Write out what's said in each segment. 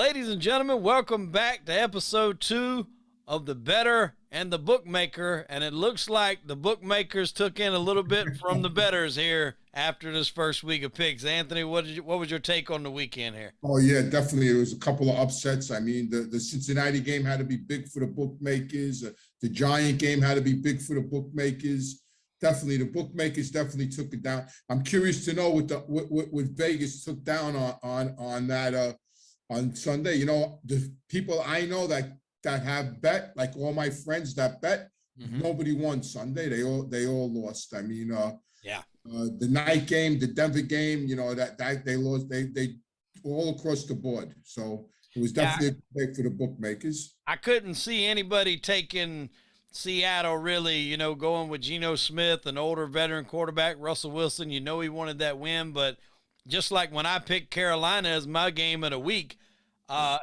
Ladies and gentlemen, welcome back to episode 2 of the Bettor and the Bookmaker. And it looks like the Bookmakers took in a little bit from the Bettors here after this first week of picks. Anthony, what was your take on the weekend here? Oh, yeah, definitely. There was a couple of upsets. I mean, the Cincinnati game had to be big for the bookmakers. The Giant game had to be big for the bookmakers. Definitely, the bookmakers definitely took it down. I'm curious to know what Vegas took down on that on Sunday. You know, the people I know that have bet, like all my friends that bet, nobody won Sunday. They all lost. I mean, the night game, the Denver game, you know, that they lost. They all across the board. So it was definitely a day for the bookmakers. I couldn't see anybody taking Seattle really, you know, going with Geno Smith, an older veteran quarterback, Russell Wilson. You know he wanted that win, but just like when I picked Carolina as my game of the week,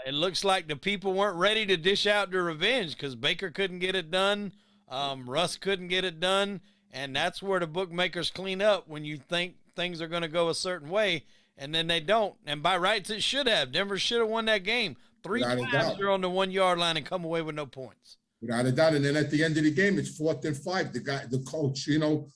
it looks like the people weren't ready to dish out their revenge because Baker couldn't get it done. Russ couldn't get it done. And that's where the bookmakers clean up when you think things are going to go a certain way, and then they don't. And by rights, it should have. Denver should have won that game. Three times they're on the 1 yard line and come away with no points. Without a doubt. And then at the end of the game, it's 4th and 5. The coach, you know,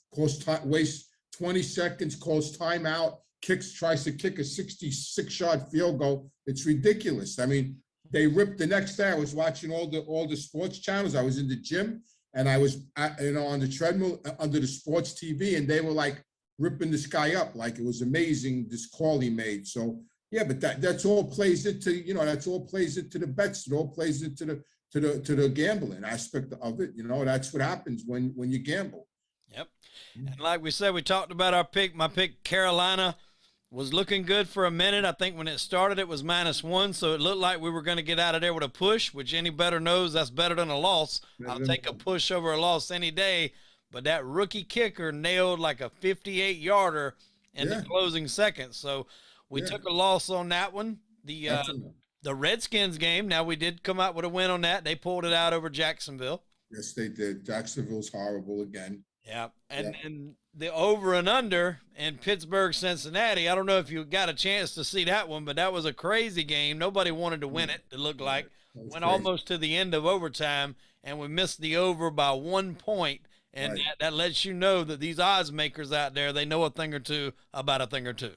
wastes 20 seconds, calls timeout, tries to kick a 66-yard field goal. It's ridiculous. I mean, they ripped the next day. I was watching all the sports channels. I was in the gym and I was, on the treadmill under the sports TV, and they were like ripping this guy up. Like it was amazing, this call he made. So yeah, but that's all plays into, that's all plays into the bets. It all plays into the gambling aspect of it. You know, that's what happens when you gamble. Yep. And like we said, we talked about our pick. My pick, Carolina, was looking good for a minute. I think when it started, it was -1, so it looked like we were going to get out of there with a push, which any better knows that's better than a loss. I'll take a push over a loss any day, but that rookie kicker nailed like a 58-yarder in the closing seconds, so we took a loss on that one. The Redskins game, now we did come out with a win on that. They pulled it out over Jacksonville. Yes, they did. Jacksonville's horrible again. Yeah, and the over and under in Pittsburgh, Cincinnati, I don't know if you got a chance to see that one, but that was a crazy game. Nobody wanted to win it, it looked like. Went almost to the end of overtime, and we missed the over by 1 point, and that lets you know that these odds makers out there, they know a thing or two about a thing or two.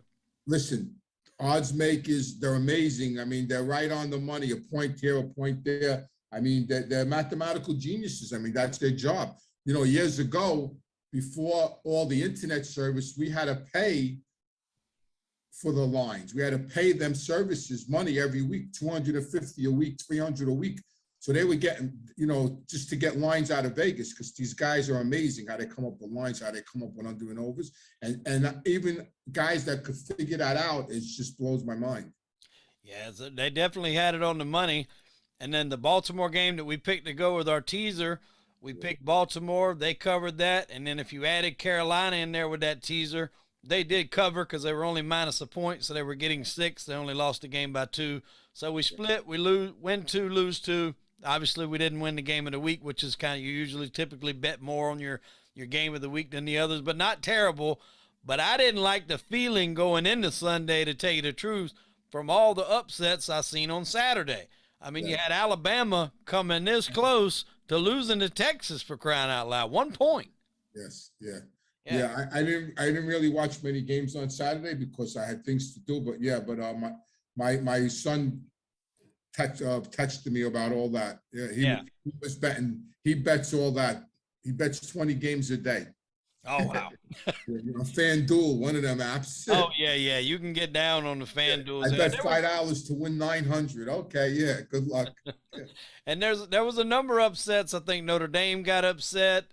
Listen, odds makers, they're amazing. I mean, they're right on the money, a point here, a point there. I mean, they're mathematical geniuses. I mean, that's their job. You know, years ago, before all the internet service, we had to pay for the lines. We had to pay them services money every week, $250 a week, $300 a week. So they were getting, just to get lines out of Vegas, because these guys are amazing how they come up with lines, how they come up with under and overs. And even guys that could figure that out, it just blows my mind. Yeah, so they definitely had it on the money. And then the Baltimore game that we picked to go with our teaser, we picked Baltimore. They covered that. And then if you added Carolina in there with that teaser, they did cover because they were only minus a point, so they were getting 6. They only lost the game by 2. So we split. We win 2, lose 2. Obviously, we didn't win the game of the week, which is kind of, you usually typically bet more on your game of the week than the others, but not terrible. But I didn't like the feeling going into Sunday, to tell you the truth, from all the upsets I seen on Saturday. I mean, you had Alabama coming this close to losing to Texas, for crying out loud. 1 point. Yes, yeah. I didn't really watch many games on Saturday because I had things to do. But my son texted me about all that. Yeah, he was betting. He bets all that. He bets 20 games a day. Oh, wow. FanDuel, one of them apps. Oh, yeah. You can get down on the FanDuel. I bet $5 to win 900. Okay, yeah, good luck. And there was a number of upsets. I think Notre Dame got upset.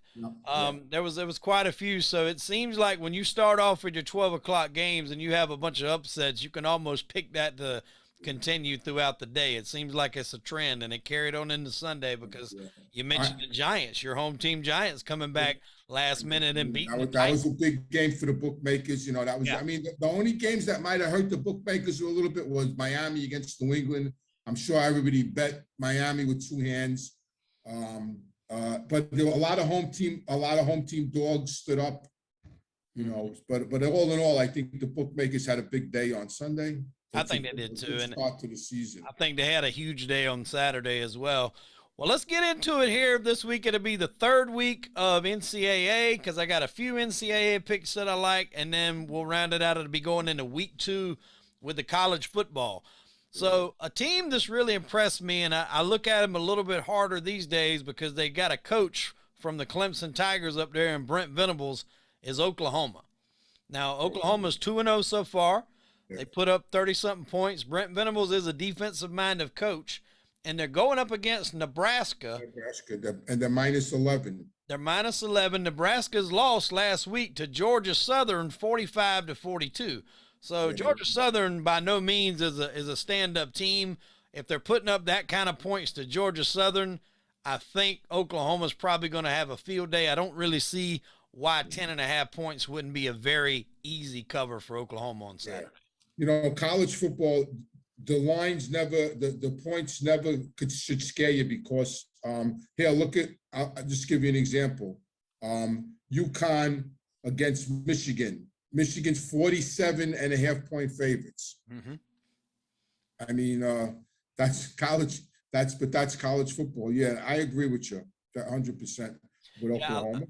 There was quite a few. So it seems like when you start off with your 12 o'clock games and you have a bunch of upsets, you can almost pick that to continue throughout the day. It seems like it's a trend, and it carried on into Sunday because you mentioned the Giants, your home team Giants, coming back last minute and beating. That was a big game for the bookmakers. That was. I mean, the only games that might have hurt the bookmakers a little bit was Miami against New England. I'm sure everybody bet Miami with 2 hands. But there were a lot of home team dogs stood up. But all in all, I think the bookmakers had a big day on Sunday. I think they did too. And start to the season. I think they had a huge day on Saturday as well. Well, let's get into it here. This week it'll be the third week of NCAA because I got a few NCAA picks that I like, and then we'll round it out. It'll be going into week 2 with the college football. So a team that's really impressed me, and I look at them a little bit harder these days because they got a coach from the Clemson Tigers up there in Brent Venables, is Oklahoma. Now, Oklahoma's 2-0 so far. They put up 30-something points. Brent Venables is a defensive-minded coach, and they're going up against Nebraska. And they're minus 11. They're minus 11. Nebraska's lost last week to Georgia Southern 45-42. So Georgia Southern by no means is a stand-up team. If they're putting up that kind of points to Georgia Southern, I think Oklahoma's probably going to have a field day. I don't really see why 10.5 points wouldn't be a very easy cover for Oklahoma on Saturday. You know, college football, the lines never, the points never should scare you because here, look at, I'll just give you an example. UConn against Michigan. Michigan's 47.5 point favorites. Mm-hmm. I mean, that's college. That's college football. Yeah, I agree with you 100% with Oklahoma.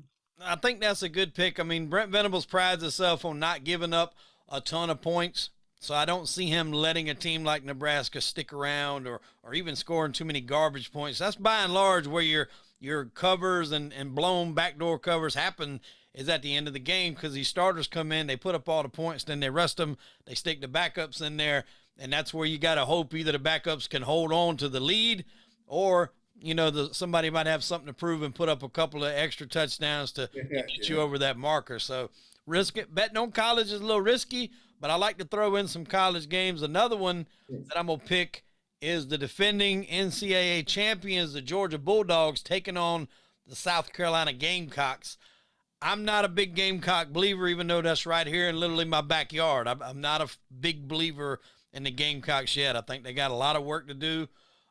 I think that's a good pick. I mean, Brent Venables prides himself on not giving up a ton of points, so I don't see him letting a team like Nebraska stick around or even scoring too many garbage points. That's by and large where your covers and blown backdoor covers happen is at the end of the game because these starters come in, they put up all the points, then they rest them, they stick the backups in there, and that's where you got to hope either the backups can hold on to the lead or, you know, somebody might have something to prove and put up a couple of extra touchdowns to get you over that marker. So risk it. Betting on college is a little risky, but I like to throw in some college games. Another one that I'm going to pick is the defending NCAA champions, the Georgia Bulldogs, taking on the South Carolina Gamecocks. I'm not a big Gamecock believer, even though that's right here in literally my backyard. I'm not a big believer in the Gamecocks yet. I think they got a lot of work to do.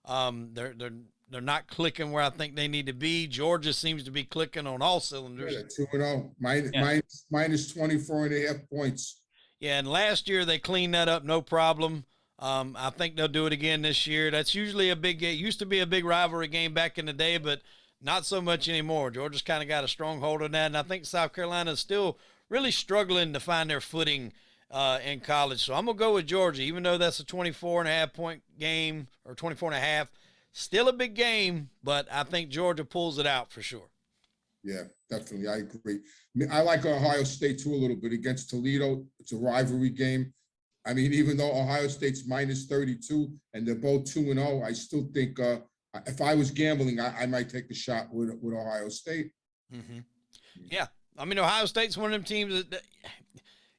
They're not clicking where I think they need to be. Georgia seems to be clicking on all cylinders. Yeah, 2-0, minus 24.5 points. Yeah, and last year they cleaned that up, no problem. I think they'll do it again this year. That's usually it used to be a big rivalry game back in the day, but not so much anymore. Georgia's kind of got a stronghold on that, and I think South Carolina is still really struggling to find their footing in college. So I'm going to go with Georgia, even though that's a 24.5 point game or 24.5. Still a big game, but I think Georgia pulls it out for sure. Yeah, definitely. I agree. I mean, I like Ohio State too a little bit against Toledo. It's a rivalry game. I mean, even though Ohio State's minus 32 and they're both 2-0, I still think if I was gambling, I might take a shot with Ohio State. Mm-hmm. Yeah. I mean, Ohio State's one of them teams that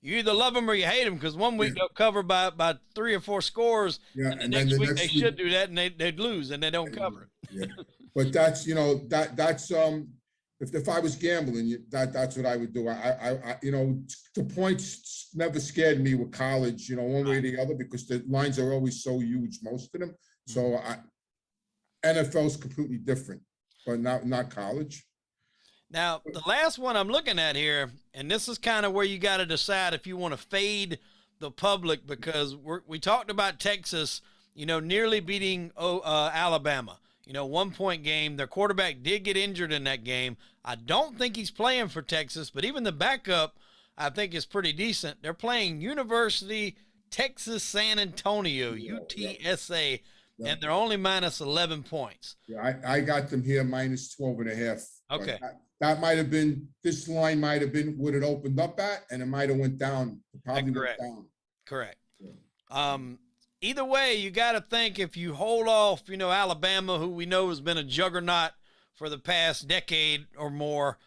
you either love them or you hate them because one week they'll cover by 3 or 4 scores, and the next week they should do that and they'd lose and they don't cover it. Yeah. But that's, you know, that's if I was gambling, that's what I would do. I you know, the points never scared me with college, you know, one way or the other, because the lines are always so huge, most of them. So NFL is completely different, but not college. Now, the last one I'm looking at here, and this is kind of where you got to decide if you want to fade the public, because we talked about Texas, you know, nearly beating Alabama. You know, 1-point game. Their quarterback did get injured in that game. I don't think he's playing for Texas, but even the backup, I think, is pretty decent. They're playing University Texas San Antonio, UTSA, and they're only minus 11 points. Yeah, I got them here minus 12.5. Okay. That might have been, this line might have been what it opened up at, and it might have went down. It probably went down. Correct. Yeah. Either way, you got to think if you hold off, you know, Alabama, who we know has been a juggernaut for the past decade or more,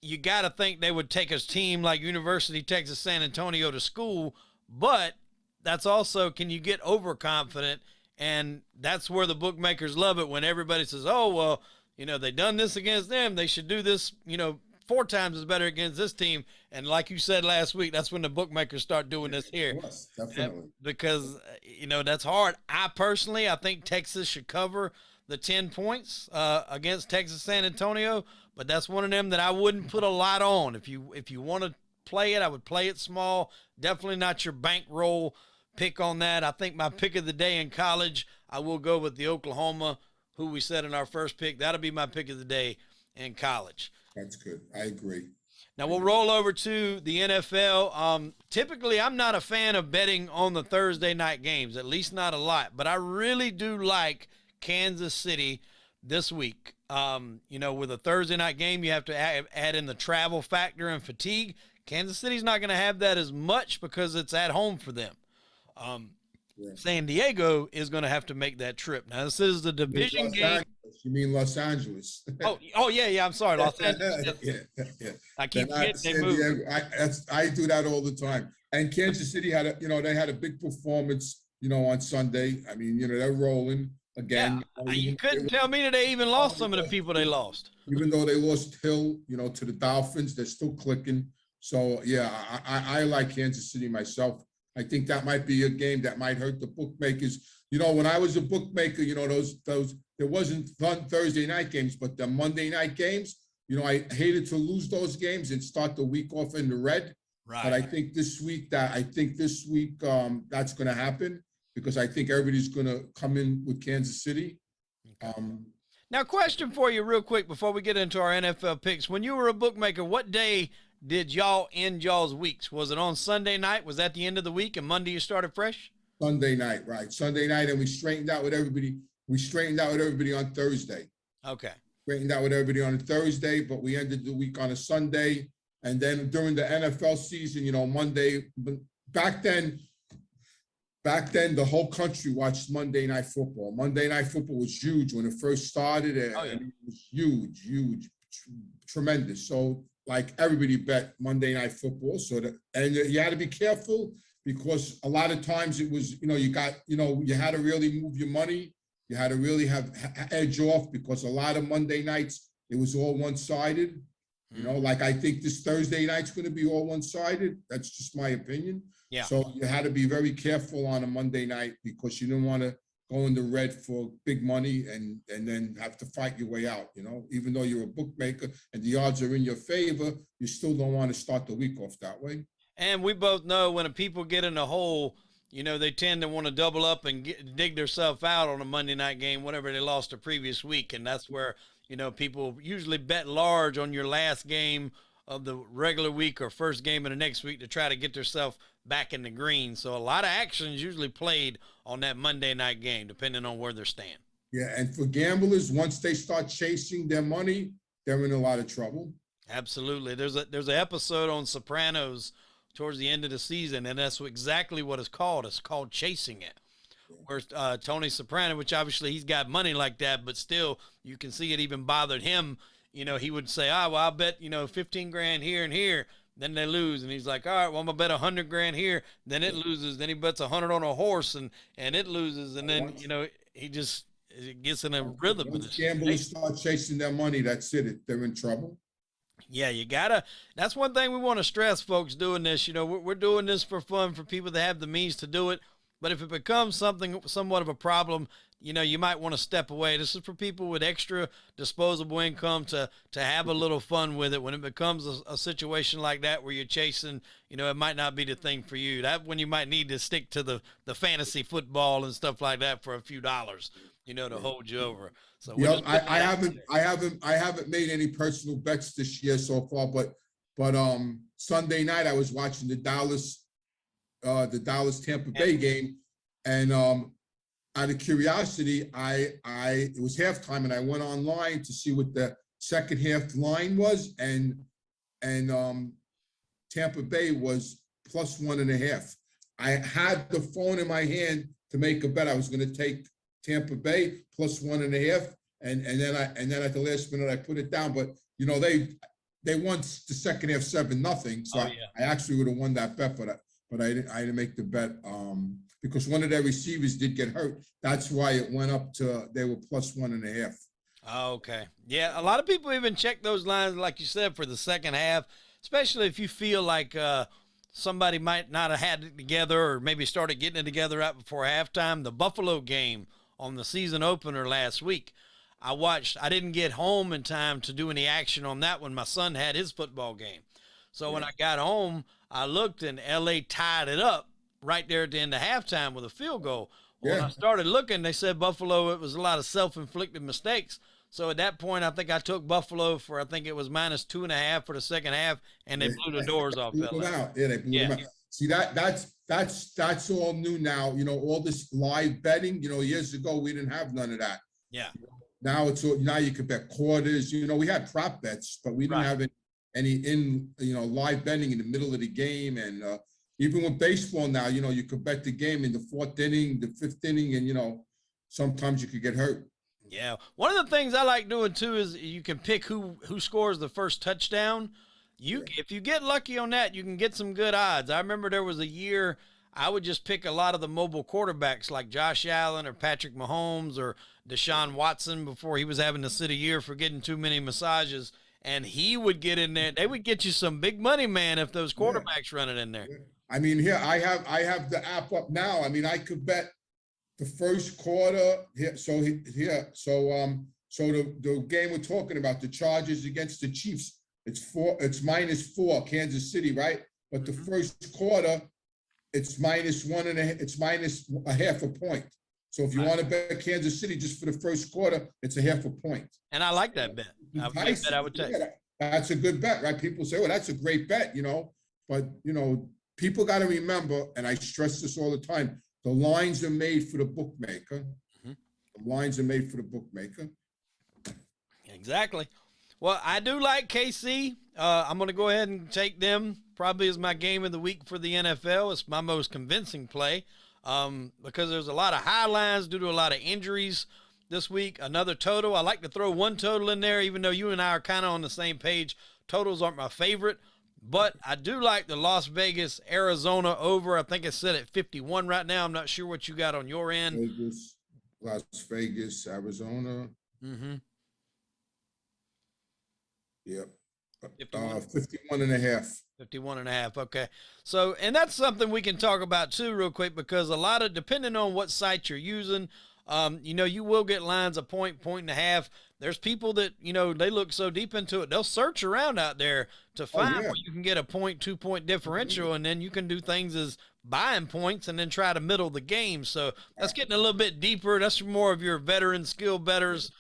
you got to think they would take a team like University Texas San Antonio to school. But that's also, can you get overconfident? And that's where the bookmakers love it when everybody says, oh, well, you know, they done this against them. They should do this, you know, 4 times as better against this team. And like you said last week, that's when the bookmakers start doing this here. Yes, definitely. Because, you know, that's hard. I think Texas should cover the 10 points against Texas San Antonio, but that's one of them that I wouldn't put a lot on. If you want to play it, I would play it small. Definitely not your bankroll pick on that. I think my pick of the day in college, I will go with the Oklahoma, who we said in our first pick. That'll be my pick of the day in college. That's good. I agree. Now we'll roll over to the NFL. Typically, I'm not a fan of betting on the Thursday night games, at least not a lot, but I really do like Kansas City this week. You know, with a Thursday night game, you have to add in the travel factor and fatigue. Kansas City's not going to have that as much because it's at home for them. San Diego is going to have to make that trip. Now, this is the division game. You mean Los Angeles? oh yeah. I'm sorry, Los Angeles. yeah. I keep forgetting they moved. I do that all the time. And Kansas City had they had a big performance, on Sunday. I mean, they're rolling again. Yeah, you couldn't tell me that they even lost some of the people they lost. Even though they lost Hill, to the Dolphins, they're still clicking. So yeah, I like Kansas City myself. I think that might be a game that might hurt the bookmakers. When I was a bookmaker, those there wasn't fun Thursday night games, but the Monday night games, I hated to lose those games and start the week off in the red. Right. But I think this week that's going to happen because I think everybody's going to come in with Kansas City. Okay. Now, question for you real quick before we get into our NFL picks. When you were a bookmaker, what day did y'all end y'all's weeks? Was it on Sunday night? Was that the end of the week and Monday you started fresh? Sunday night, right. Sunday night, and we straightened out with everybody. We straightened out with everybody on Thursday. Okay. Straightened out with everybody on a Thursday, but we ended the week on a Sunday. And then during the NFL season, Monday, back then, the whole country watched Monday Night Football. Monday Night Football was huge when it first started. And it was huge, tremendous. So, like, everybody bet Monday Night Football. And you had to be careful because a lot of times it was, you had to really move your money. You had to really have edge off because a lot of Monday nights, it was all one-sided. Like I think this Thursday night's going to be all one-sided. That's just my opinion. Yeah. So you had to be very careful on a Monday night because you didn't want to go in the red for big money and then have to fight your way out. Even though you're a bookmaker and the odds are in your favor, you still don't want to start the week off that way. And we both know when people get in a hole, they tend to want to double up and dig themselves out on a Monday night game, whatever they lost the previous week. And that's where, people usually bet large on your last game of the regular week or first game of the next week to try to get themselves back in the green. So a lot of action is usually played on that Monday night game, depending on where they're staying. Yeah, and for gamblers, once they start chasing their money, they're in a lot of trouble. Absolutely. There's an episode on Sopranos towards the end of the season, and that's exactly what it's called. It's called Chasing It. Where Tony Soprano, which obviously he's got money like that, but still you can see it even bothered him. He would say, I'll bet, 15 grand here and here. Then they lose. And he's like, all right, well, I'm going to bet 100 grand here. Then it loses. Then he bets 100 on a horse and it loses. And then, he just gets in a rhythm. Once gamblers start chasing their money, that's it. They're in trouble. Yeah, that's one thing we want to stress, folks, doing this. We're doing this for fun for people that have the means to do it. But if it becomes somewhat of a problem, you might want to step away. This is for people with extra disposable income to have a little fun with it. When it becomes a situation like that where you're chasing, it might not be the thing for you. That when you might need to stick to the fantasy football and stuff like that for a few dollars, to hold you over. So I haven't made any personal bets this year so far, but Sunday night I was watching the Dallas Tampa Bay game, and out of curiosity, it was halftime, and I went online to see what the second half line was, and Tampa Bay was +1.5. I had the phone in my hand to make a bet. I was going to take Tampa Bay +1.5, and then at the last minute I put it down. But they won the second half 7-0, so I actually would have won that bet, but I didn't make the bet because one of their receivers did get hurt. That's why it went up to they were +1.5. Oh, okay. Yeah, a lot of people even check those lines, like you said, for the second half, especially if you feel like somebody might not have had it together or maybe started getting it together right before halftime. The Buffalo game on the season opener last week, I didn't get home in time to do any action on that one. My son had his football game. So when I got home, I looked and LA tied it up right there at the end of halftime with a field goal. Well, when Yeah. I started looking, they said Buffalo, it was a lot of self-inflicted mistakes. So at that point, I think I took Buffalo for, I think it was -2.5 for the second half, and they blew the doors off Blew that them last. out. Yeah, they blew Yeah, them out. See that's all new now. All this live betting. Years ago we didn't have none of that. yeah, Now it's all, now you could bet quarters. We had prop bets, but we didn't right. have any live betting in the middle of the game. And even with baseball now, you could bet the game in the fourth inning, the fifth inning, and sometimes you could get hurt. Yeah. One of the things I like doing too is you can pick who scores the first touchdown. If you get lucky on that, you can get some good odds. I remember there was a year I would just pick a lot of the mobile quarterbacks like Josh Allen or Patrick Mahomes or Deshaun Watson before he was having to sit a year for getting too many massages, and he would get in there. They would get you some big money, man, if those quarterbacks running in there. Yeah. I mean, here I have the app up now. I mean, I could bet the first quarter here. So the game we're talking about, the Chargers against the Chiefs, it's -4, Kansas City, right? But the first quarter, it's -1.5. It's minus a half a point. So if you want to bet Kansas City just for the first quarter, it's a half a point. And I like that bet. I would take. Yeah, that's a good bet, right? People say, "Well, that's a great bet," But people got to remember, and I stress this all the time: the lines are made for the bookmaker. Mm-hmm. The lines are made for the bookmaker. Exactly. Well, I do like KC. I'm going to go ahead and take them probably as my game of the week for the NFL. It's my most convincing play because there's a lot of high lines due to a lot of injuries this week. Another total. I like to throw one total in there, even though you and I are kind of on the same page. Totals aren't my favorite, but I do like the Las Vegas, Arizona over. I think it's set at 51 right now. I'm not sure what you got on your end. Las Vegas, Arizona. Mm-hmm. Yep. 51.5. 51.5. Okay. So, and that's something we can talk about too real quick, because a lot of, depending on what site you're using, you will get lines a point, 1.5. There's people that, they look so deep into it, they'll search around out there to find where you can get a 2 point differential, and then you can do things as buying points and then try to middle the game. So that's getting a little bit deeper. That's more of your veteran skill bettors,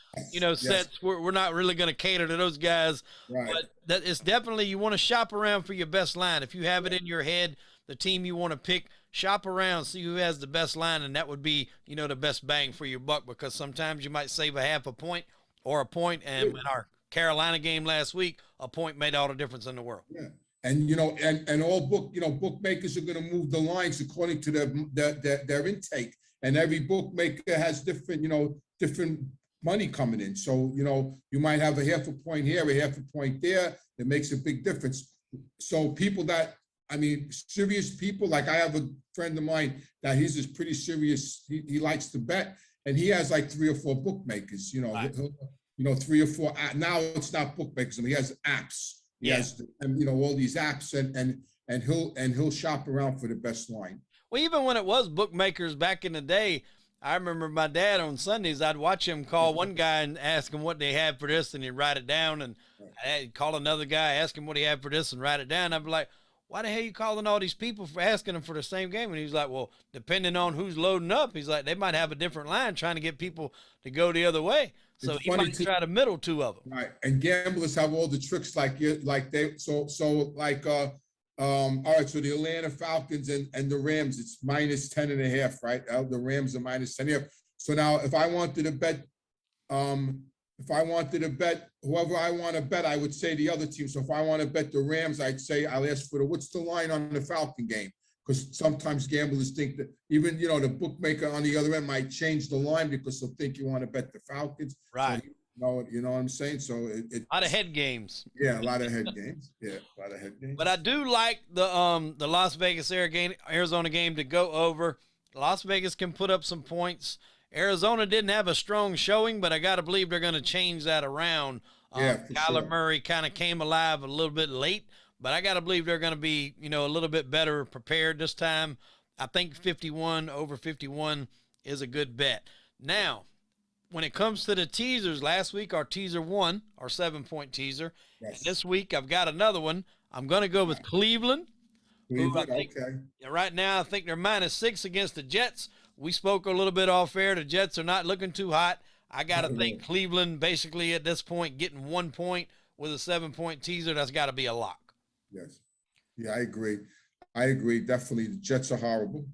sets. We're not really going to cater to those guys, but that it's definitely, you want to shop around for your best line. If you have it in your head, the team you want to pick, shop around, see who has the best line, and that would be, the best bang for your buck, because sometimes you might save a half a point or a point, and in our Carolina game last week, a point made all the difference in the world. Yeah. And and all bookmakers are going to move the lines according to their intake, and every bookmaker has different different money coming in. So you might have a half a point here, a half a point there. That makes a big difference. So serious people, like I have a friend of mine that he's just pretty serious. He likes to bet, and he has like 3 or 4 bookmakers. 3 or 4. Now it's not bookmakers. He has apps. He has, all these apps, and he'll shop around for the best line. Well, even when it was bookmakers back in the day, I remember my dad on Sundays, I'd watch him call one guy and ask him what they had for this, and he'd write it down, and I'd call another guy, ask him what he had for this, and write it down. I'd be like, why the hell are you calling all these people for asking them for the same game? And he's like, well, depending on who's loading up, he's like, they might have a different line trying to get people to go the other way. So he might try to middle 2 of them. Right. And gamblers have all the tricks all right, so the Atlanta Falcons and the Rams, it's -10.5, right? The Rams are -10.5. So now if I wanted to bet whoever I want to bet, I would say the other team. So if I want to bet the Rams, I'd say I'll ask for what's the line on the Falcon game? Because sometimes gamblers think that even the bookmaker on the other end might change the line because they'll think you want to bet the Falcons. Right. So, you know what I'm saying? So a lot of head games. Yeah, a lot of head games. Yeah, a lot of head games. But I do like the Las Vegas Arizona game to go over. Las Vegas can put up some points. Arizona didn't have a strong showing, but I got to believe they're going to change that around. Kyler Murray kind of came alive a little bit late, but I got to believe they're going to be, a little bit better prepared this time. I think 51 over 51 is a good bet. Now, when it comes to the teasers, last week our teaser won, our 7-point teaser. Yes. And this week I've got another one. I'm going to go with Cleveland who I Cleveland, think okay. right now I think they're -6 against the Jets. We spoke a little bit off air. The Jets are not looking too hot. I got to think Cleveland basically at this point getting 1 point with a 7-point teaser. That's got to be a lock. Yes. Yeah, I agree. I agree. Definitely. The Jets are horrible.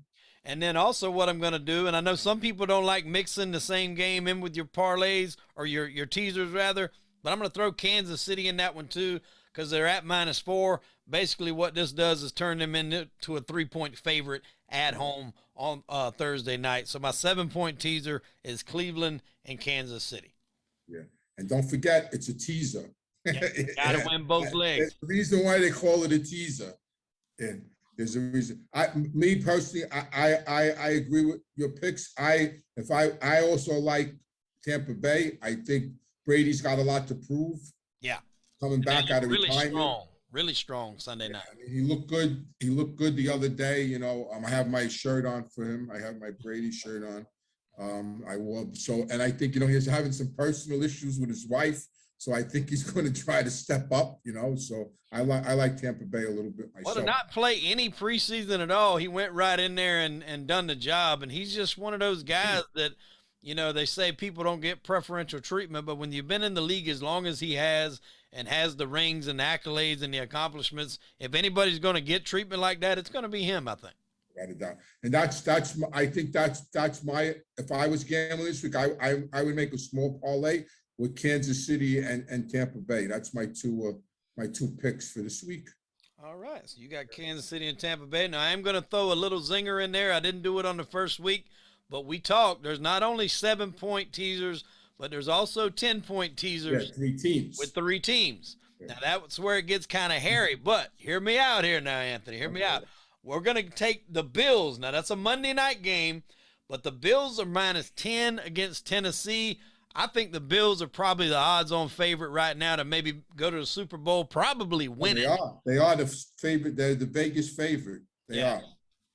And then also what I'm going to do, and I know some people don't like mixing the same game in with your parlays or your teasers rather, but I'm going to throw Kansas City in that one too because they're at -4. Basically what this does is turn them into a 3-point favorite at home on Thursday night. So my 7-point teaser is Cleveland and Kansas City. Yeah. And don't forget, it's a teaser. Yeah, got to win both legs. The reason why they call it a teaser. And there's a reason. Me personally, I agree with your picks. I also like Tampa Bay. I think Brady's got a lot to prove. Yeah, coming back out of retirement. Really strong Sunday night. I mean, he looked good. He looked good the other day. You know, I have my shirt on for him. I have my Brady shirt on. I wore so, and I think he's having some personal issues with his wife. So I think he's going to try to step up, So I like Tampa Bay a little bit myself. Well, to not play any preseason at all, he went right in there and done the job. And he's just one of those guys that, they say people don't get preferential treatment, but when you've been in the league as long as he has and has the rings and the accolades and the accomplishments, if anybody's going to get treatment like that, it's going to be him, I think. Without a doubt. And I think that's my, if I was gambling this week, I would make a small parlay with Kansas City and Tampa Bay. That's my two picks for this week. All right. So you got Kansas City and Tampa Bay. Now I am going to throw a little zinger in there. I didn't do it on the first week, but we talked. There's not only 7-point teasers, but there's also 10-point teasers. Yeah, 3 teams. With 3 teams. Yeah. Now that's where it gets kind of hairy, but hear me out here now, Anthony. Hear me out. We're going to take the Bills. Now that's a Monday night game, but the Bills are -10 against Tennessee. I think the Bills are probably the odds-on favorite right now to maybe go to the Super Bowl, probably win it. They are the favorite. They're the Vegas favorite. They are.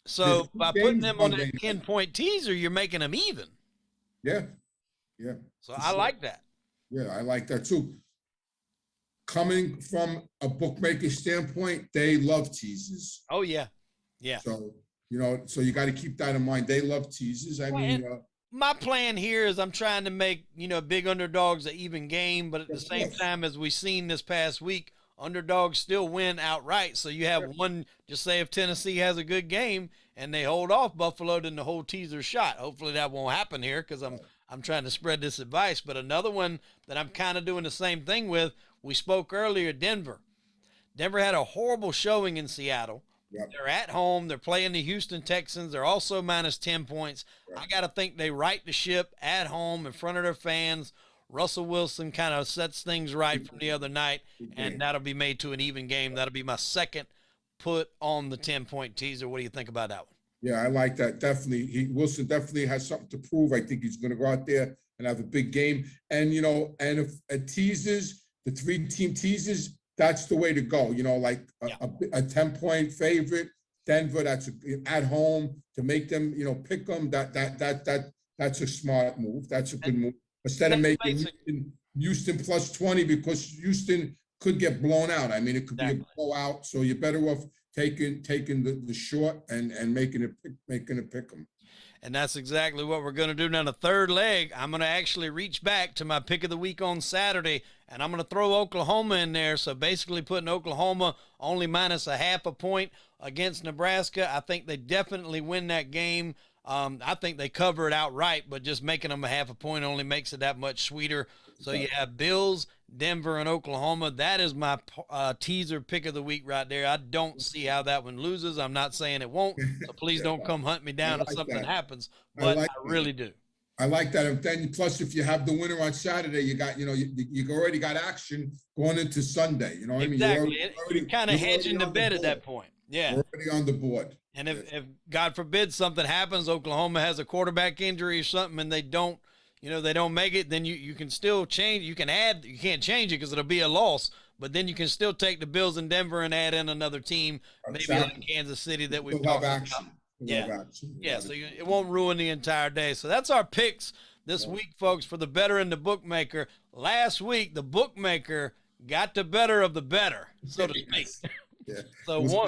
So by putting them on that 10-point teaser, you're making them even. Yeah. Yeah. So I like that. Yeah, I like that too. Coming from a bookmaker standpoint, they love teasers. Oh, yeah. Yeah. So, so you got to keep that in mind. They love teasers. I mean, my plan here is I'm trying to make, big underdogs an even game, but at the same time, as we've seen this past week, underdogs still win outright. So you have one, just say if Tennessee has a good game and they hold off Buffalo, then the whole teaser shot. Hopefully that won't happen here because I'm trying to spread this advice. But another one that I'm kind of doing the same thing with, we spoke earlier, Denver. Denver had a horrible showing in Seattle. Yep. They're at home. They're playing the Houston Texans. They're also -10 points. Right. I got to think they right the ship at home in front of their fans. Russell Wilson kind of sets things right from the other night, and that'll be made to an even game. That'll be my second put on the 10-point teaser. What do you think about that one? Yeah, I like that. Definitely. Wilson definitely has something to prove. I think he's going to go out there and have a big game. And, and if a teasers, the 3-team teasers, that's the way to go. Like a 10-point favorite, Denver. That's at home to make them, pick them. That's a smart move. That's a good move. Instead of making Houston +20 because Houston could get blown out. I mean, it could be a blowout. So you're better off taking the short and making it pick them. And that's exactly what we're going to do. Now, the third leg, I'm going to actually reach back to my pick of the week on Saturday, and I'm going to throw Oklahoma in there. So basically putting Oklahoma only -0.5 point against Nebraska. I think they definitely win that game. I think they cover it outright, but just making them -0.5 point only makes it that much sweeter. So you have Bills, Denver, and Oklahoma. That is my teaser pick of the week right there. I don't see how that one loses. I'm not saying it won't, so please don't come hunt me down if something happens, but I really do. I like that. And then plus, if you have the winner on Saturday, you got, you already got action going into Sunday. You know what I mean? You're kind of hedging the bet at that point. Yeah. You're already on the board. And if God forbid something happens, Oklahoma has a quarterback injury or something, and they don't make it, then you can still change. You can add. You can't change it because it'll be a loss. But then you can still take the Bills in Denver and add in another team, maybe like Kansas City that we've talked about. Yeah. So it won't ruin the entire day. So that's our picks this week, folks, for the Bettor and the Bookmaker. Last week, the Bookmaker got the better of the better, so to speak. Yeah. So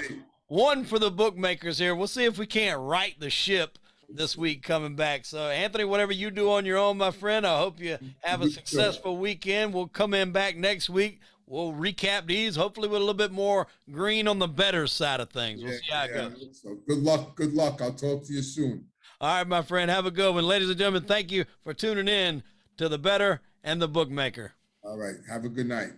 one for the bookmakers here. We'll see if we can't right the ship this week coming back. So, Anthony, whatever you do on your own, my friend, I hope you have a successful weekend. We'll come in back next week. We'll recap these, hopefully with a little bit more green on the better side of things. We'll see how it goes. So good luck. Good luck. I'll talk to you soon. All right, my friend. Have a good one. Ladies and gentlemen, thank you for tuning in to the Bettor and the Bookmaker. All right. Have a good night.